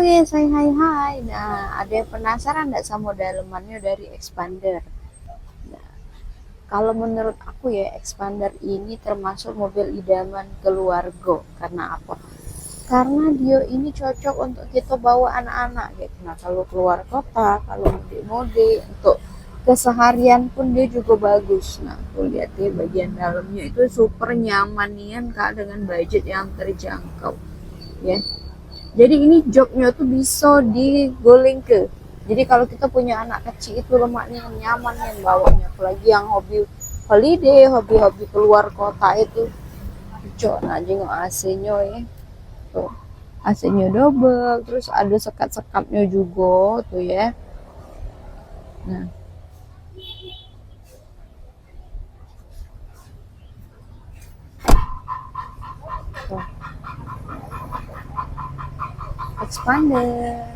guys, hai. Nah, ada yang penasaran nggak sama dalemannya dari Expander? Nah, kalau menurut aku ya, Expander ini termasuk mobil idaman keluarga. Karena apa? Karena dia ini cocok untuk kita bawa anak-anak gitu. Nah, kalau keluar kota, kalau mudik-mudik, untuk keseharian pun dia juga bagus. Nah, tuh lihat ya, bagian dalamnya itu super nyaman nih Kak, dengan budget yang terjangkau ya. Jadi ini joknya tuh bisa diguling ke. Jadi kalau kita punya anak kecil itu lemaknya yang nyaman yang bawanya. Apalagi yang hobi holiday, hobi-hobi keluar kota itu. Cok, nah jengok AC-nya ya. Tuh. AC-nya double, terus ada sekat-sekatnya juga tuh ya. Nah, tuh. Expander.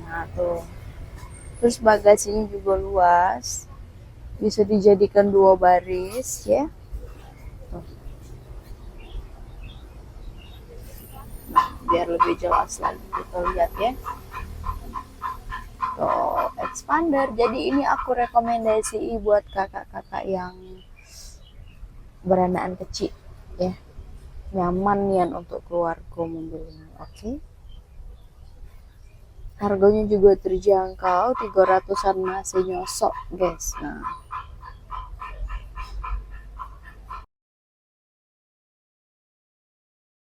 Nah, tuh. Terus bagasinya juga luas. Bisa dijadikan 2 baris ya. Tuh. Biar lebih jelas lagi kita lihat ya. Tuh, Expander. Jadi ini aku rekomendasi buat kakak-kakak yang beranaan kecil ya. Nyaman nih untuk keluarga mobil ini. Oke. Harganya juga terjangkau, 300-an masih nyosok, guys. Nah,